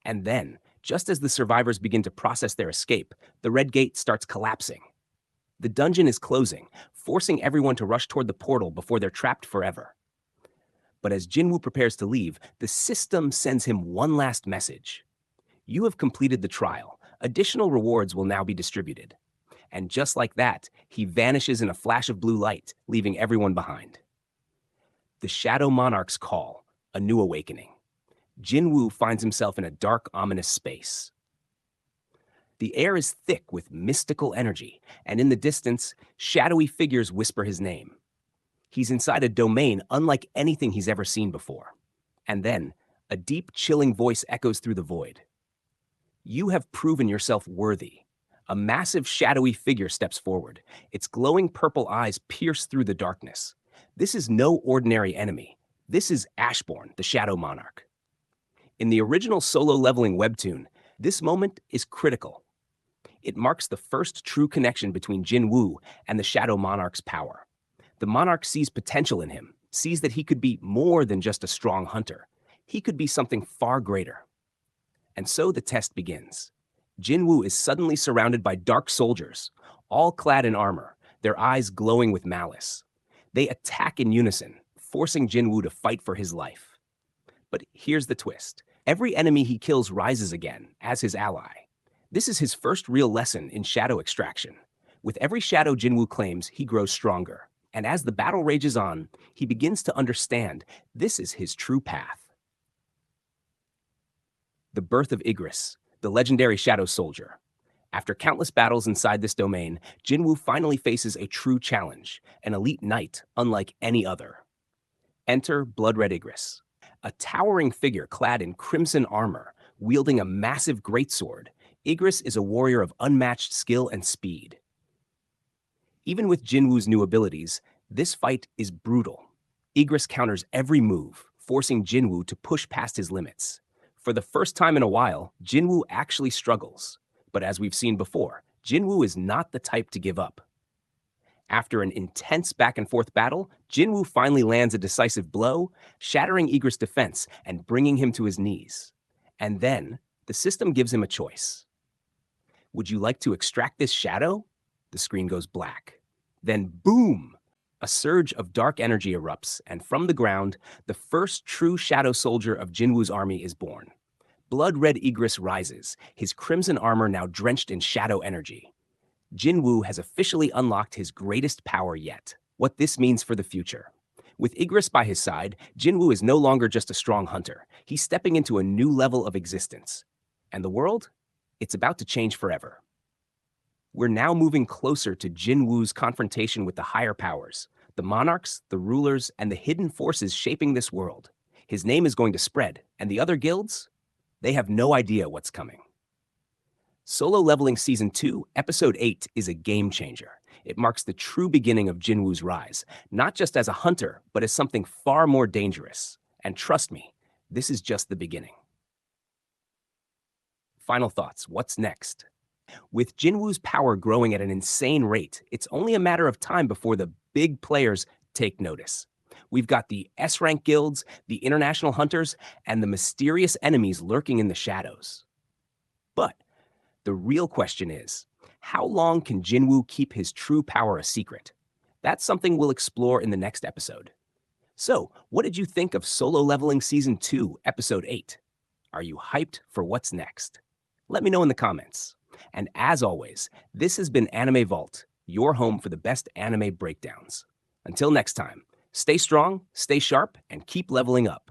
And then, just as the survivors begin to process their escape, the Red Gate starts collapsing. The dungeon is closing, forcing everyone to rush toward the portal before they're trapped forever. But as Jinwoo prepares to leave, the system sends him one last message. You have completed the trial. Additional rewards will now be distributed. And just like that, he vanishes in a flash of blue light, leaving everyone behind. The Shadow Monarch's call, a new awakening. Jinwoo finds himself in a dark, ominous space. The air is thick with mystical energy, and in the distance, shadowy figures whisper his name. He's inside a domain unlike anything he's ever seen before. And then, a deep, chilling voice echoes through the void. You have proven yourself worthy. A massive, shadowy figure steps forward. Its glowing purple eyes pierce through the darkness. This is no ordinary enemy. This is Ashborn, the Shadow Monarch. In the original solo leveling webtoon, this moment is critical. It marks the first true connection between Jinwoo and the Shadow Monarch's power. The Monarch sees potential in him, sees that he could be more than just a strong hunter. He could be something far greater. And so the test begins. Jinwoo is suddenly surrounded by dark soldiers, all clad in armor, their eyes glowing with malice. They attack in unison, forcing Jinwoo to fight for his life. But here's the twist. Every enemy he kills rises again as his ally. This is his first real lesson in shadow extraction. With every shadow Jinwoo claims, he grows stronger. And as the battle rages on, he begins to understand this is his true path. The birth of Igris, the legendary shadow soldier. After countless battles inside this domain, Jinwoo finally faces a true challenge, an elite knight unlike any other. Enter Blood-Red Igris, a towering figure clad in crimson armor, wielding a massive greatsword. Igris is a warrior of unmatched skill and speed. Even with Jinwoo's new abilities, this fight is brutal. Igris counters every move, forcing Jinwoo to push past his limits. For the first time in a while, Jinwoo actually struggles. But as we've seen before, Jinwoo is not the type to give up. After an intense back-and-forth battle, Jinwoo finally lands a decisive blow, shattering Igris' defense and bringing him to his knees. And then, the system gives him a choice. Would you like to extract this shadow? The screen goes black. Then boom! A surge of dark energy erupts, and from the ground, the first true shadow soldier of Jinwoo's army is born. Blood-Red Igris rises, his crimson armor now drenched in shadow energy. Jinwoo has officially unlocked his greatest power yet. What this means for the future. With Igris by his side, Jinwoo is no longer just a strong hunter. He's stepping into a new level of existence. And the world? It's about to change forever. We're now moving closer to Jinwoo's confrontation with the higher powers, the monarchs, the rulers, and the hidden forces shaping this world. His name is going to spread, and the other guilds? They have no idea what's coming. Solo Leveling Season 2, Episode 8 is a game changer. It marks the true beginning of Jinwoo's rise, not just as a hunter, but as something far more dangerous. And trust me, This is just the beginning. Final thoughts. What's next? With Jinwoo's power growing at an insane rate, it's only a matter of time before the big players take notice. We've got the S-rank guilds, the international hunters, and the mysterious enemies lurking in the shadows. But the real question is, how long can Jinwoo keep his true power a secret? That's something we'll explore in the next episode. So, what did you think of Solo Leveling Season 2, Episode 8? Are you hyped for what's next? Let me know in the comments. And as always, this has been Anime Vault, your home for the best anime breakdowns. Until next time, stay strong, stay sharp, and keep leveling up.